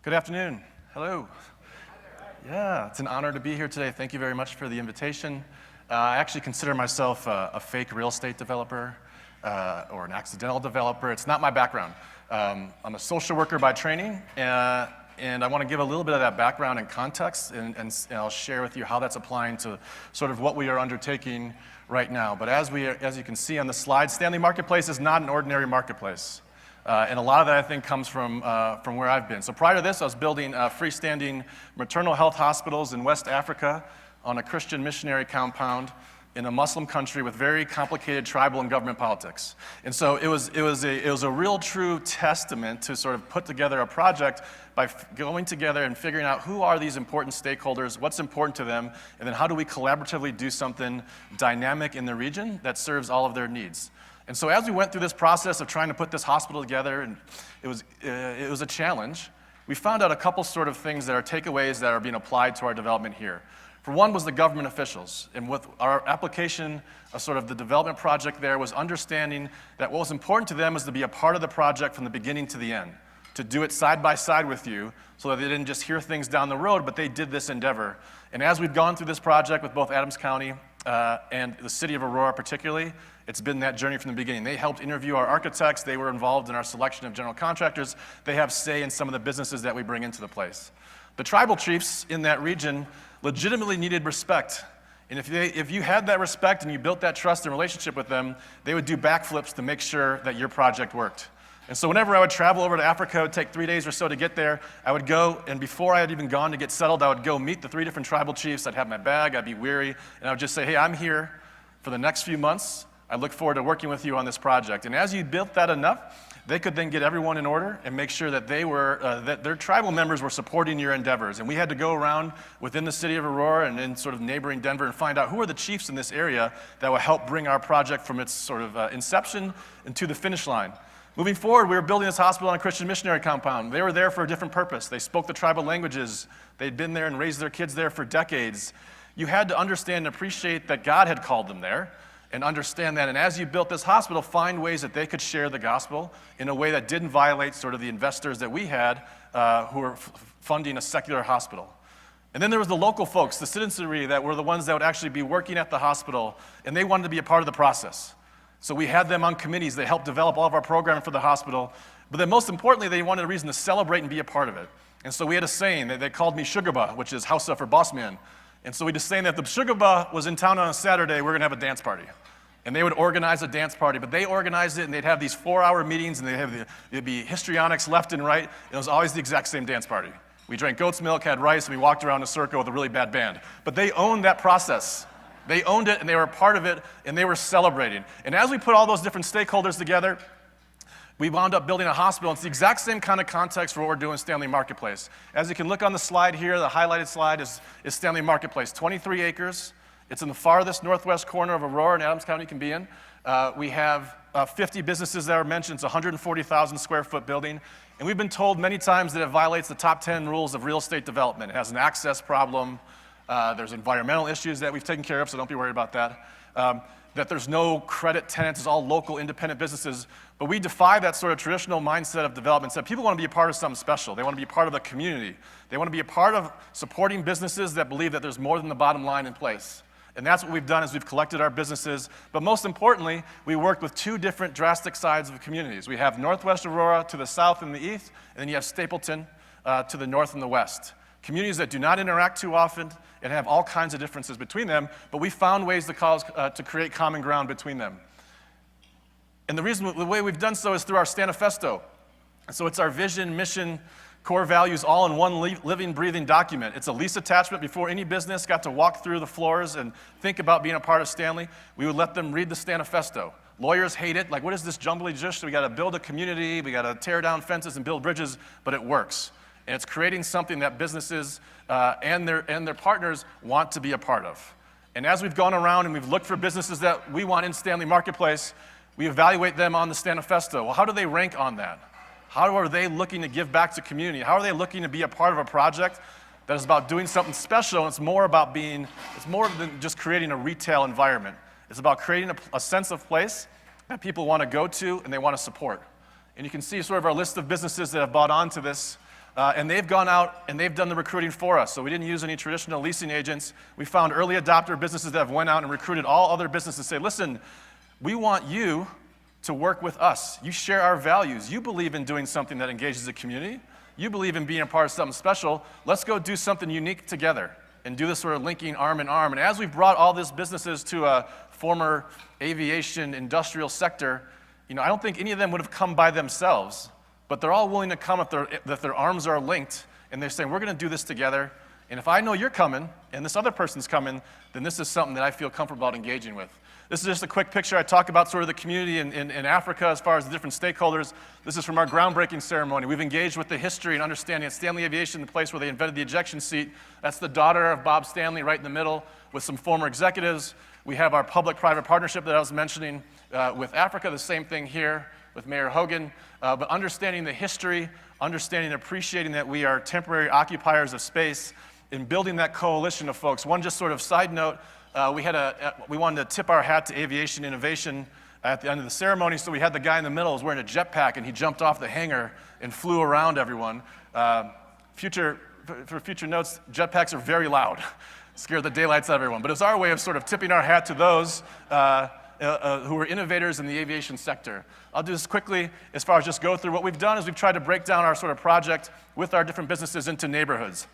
Good afternoon. Hello. Yeah, it's an honor to be here today. Thank you very much for the invitation. I actually consider myself a fake real estate developer or an accidental developer. It's not my background. I'm a social worker by training, and I want to give a little bit of that background and context, and I'll share with you how that's applying to sort of what we are undertaking right now. But as you can see on the slide, Stanley Marketplace is not an ordinary marketplace. And a lot of that, I think, comes from where I've been. So prior to this, I was building freestanding maternal health hospitals in West Africa on a Christian missionary compound in a Muslim country with very complicated tribal and government politics. And so it was a real true testament to sort of put together a project by going together and figuring out who are these important stakeholders, what's important to them, and then how do we collaboratively do something dynamic in the region that serves all of their needs. And so as we went through this process of trying to put this hospital together, and it was a challenge, we found out a couple sort of things that are takeaways that are being applied to our development here. For one was the government officials. And with our application of sort of the development project there was understanding that what was important to them was to be a part of the project from the beginning to the end, to do it side by side with you so that they didn't just hear things down the road, but they did this endeavor. And as we've gone through this project with both Adams County and the city of Aurora particularly, it's been that journey from the beginning. They helped interview our architects. They were involved in our selection of general contractors. They have say in some of the businesses that we bring into the place. The tribal chiefs in that region legitimately needed respect. And if you had that respect and you built that trust and relationship with them, they would do backflips to make sure that your project worked. And so whenever I would travel over to Africa, it would take 3 days or so to get there. I would go, and before I had even gone to get settled, I would go meet the 3 different tribal chiefs. I'd have my bag, I'd be weary, and I would just say, hey, I'm here for the next few months. I look forward to working with you on this project. And as you built that enough, they could then get everyone in order and make sure that that their tribal members were supporting your endeavors. And we had to go around within the city of Aurora and in sort of neighboring Denver and find out who are the chiefs in this area that will help bring our project from its sort of inception into the finish line. Moving forward, we were building this hospital on a Christian missionary compound. They were there for a different purpose. They spoke the tribal languages. They'd been there and raised their kids there for decades. You had to understand and appreciate that God had called them there and understand that. And as you built this hospital, find ways that they could share the gospel in a way that didn't violate sort of the investors that we had who were funding a secular hospital. And then there was the local folks, the citizenry, that were the ones that would actually be working at the hospital, and they wanted to be a part of the process. So we had them on committees. They helped develop all of our programming for the hospital. But then most importantly, they wanted a reason to celebrate and be a part of it. And so we had a saying. They called me Sugarba, which is Hausa for boss man. And so we just saying that if the Sugarba was in town on a Saturday, we're going to have a dance party. And they would organize a dance party. But they organized it, and they'd have these 4-hour meetings, and there'd be histrionics left and right. And it was always the exact same dance party. We drank goat's milk, had rice, and we walked around in a circle with a really bad band. But they owned that process. They owned it, and they were a part of it, and they were celebrating. And as we put all those different stakeholders together, we wound up building a hospital. It's the exact same kind of context for what we're doing in Stanley Marketplace. As you can look on the slide here, the highlighted slide is Stanley Marketplace, 23 acres. It's in the farthest northwest corner of Aurora and Adams County can be in. We have 50 businesses that are mentioned. It's a 140,000 square foot building. And we've been told many times that it violates the top 10 rules of real estate development. It has an access problem. There's environmental issues that we've taken care of, so don't be worried about that. That there's no credit tenants, it's all local independent businesses. But we defy that sort of traditional mindset of development. So people want to be a part of something special. They want to be a part of the community. They want to be a part of supporting businesses that believe that there's more than the bottom line in place. And that's what we've done is we've collected our businesses. But most importantly, we worked with 2 different drastic sides of the communities. We have Northwest Aurora to the south and the east, and then you have Stapleton to the north and the west. Communities that do not interact too often and have all kinds of differences between them, but we found ways to create common ground between them. And the way we've done so is through our Stanifesto. So it's our vision, mission, core values all in one living, breathing document. It's a lease attachment before any business got to walk through the floors and think about being a part of Stanley. We would let them read the Stanifesto. Lawyers hate it. Like, what is this jumbly jush? We got to build a community. We got to tear down fences and build bridges, but it works. And it's creating something that businesses and their partners want to be a part of. And as we've gone around and we've looked for businesses that we want in Stanley Marketplace, we evaluate them on the Stanifesto. Well, how do they rank on that? How are they looking to give back to community? How are they looking to be a part of a project that is about doing something special? And it's more than just creating a retail environment. It's about creating a sense of place that people want to go to and they want to support. And you can see sort of our list of businesses that have bought onto this And they've gone out and they've done the recruiting for us. So we didn't use any traditional leasing agents. We found early adopter businesses that have went out and recruited all other businesses to say, listen, we want you to work with us. You share our values. You believe in doing something that engages the community. You believe in being a part of something special. Let's go do something unique together and do this sort of linking arm in arm. And as we've brought all these businesses to a former aviation industrial sector, I don't think any of them would have come by themselves, but they're all willing to come if their arms are linked, and they're saying, we're going to do this together. And if I know you're coming and this other person's coming, then this is something that I feel comfortable about engaging with. This is just a quick picture. I talk about sort of the community in Africa as far as the different stakeholders. This is from our groundbreaking ceremony. We've engaged with the history and understanding at Stanley Aviation, the place where they invented the ejection seat. That's the daughter of Bob Stanley right in the middle with some former executives. We have our public-private partnership that I was mentioning with Africa, the same thing here with Mayor Hogan. But understanding the history, understanding and appreciating that we are temporary occupiers of space, and building that coalition of folks. One just sort of side note, we wanted to tip our hat to aviation innovation at the end of the ceremony, so we had the guy in the middle who was wearing a jetpack, and he jumped off the hangar and flew around everyone. For future notes, jetpacks are very loud. Scared the daylights out of everyone. But it's our way of sort of tipping our hat to those who are innovators in the aviation sector. I'll do this quickly as far as just go through. What we've done is we've tried to break down our sort of project with our different businesses into neighborhoods.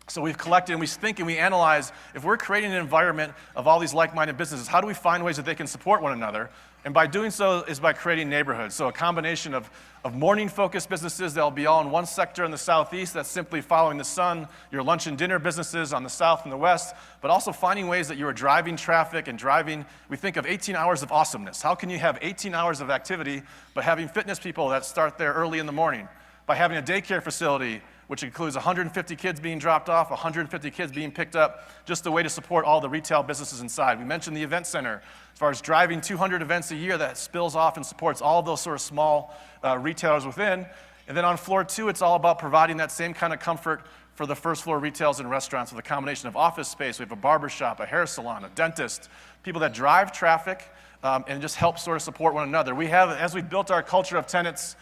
So we've collected and we think and we analyze, if we're creating an environment of all these like-minded businesses, how do we find ways that they can support one another? And by doing so is by creating neighborhoods. So a combination of morning-focused businesses that'll be all in one sector in the southeast that's simply following the sun, your lunch and dinner businesses on the south and the west, but also finding ways that you are driving traffic and driving, we think of 18 hours of awesomeness. How can you have 18 hours of activity by having fitness people that start there early in the morning? By having a daycare facility which includes 150 kids being dropped off, 150 kids being picked up, just a way to support all the retail businesses inside. We mentioned the event center. As far as driving 200 events a year, that spills off and supports all of those sort of small retailers within. And then on floor 2, it's all about providing that same kind of comfort for the first floor retails and restaurants with a combination of office space. We have a barber shop, a hair salon, a dentist, people that drive traffic and just help sort of support one another. We have, as we've built our culture of tenants,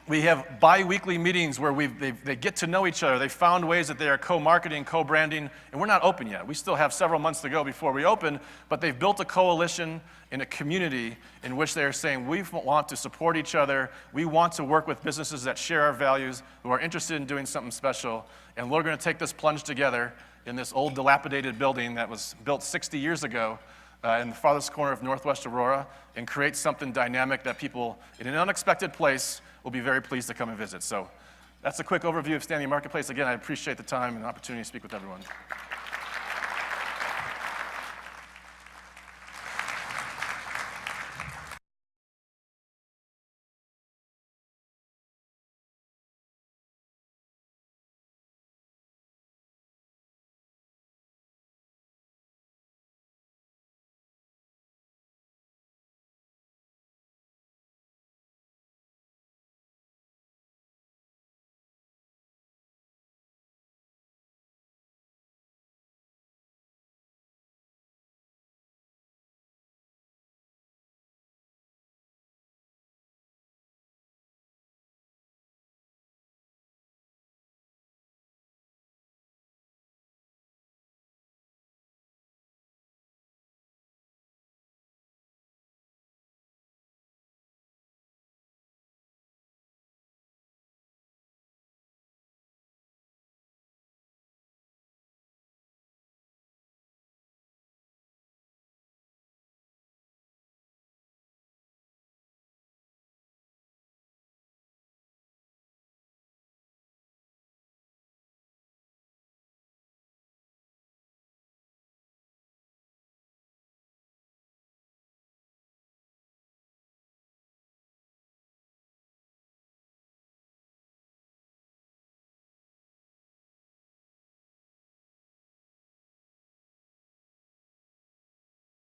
we have bi-weekly meetings where they get to know each other. They found ways that they are co-marketing, co-branding, and we're not open yet. We still have several months to go before we open, but they've built a coalition in a community in which they are saying, we want to support each other. We want to work with businesses that share our values, who are interested in doing something special, and we're going to take this plunge together in this old dilapidated building that was built 60 years ago in the farthest corner of Northwest Aurora, and create something dynamic that people in an unexpected place will be very pleased to come and visit. So that's a quick overview of Stanley Marketplace. Again, I appreciate the time and the opportunity to speak with everyone.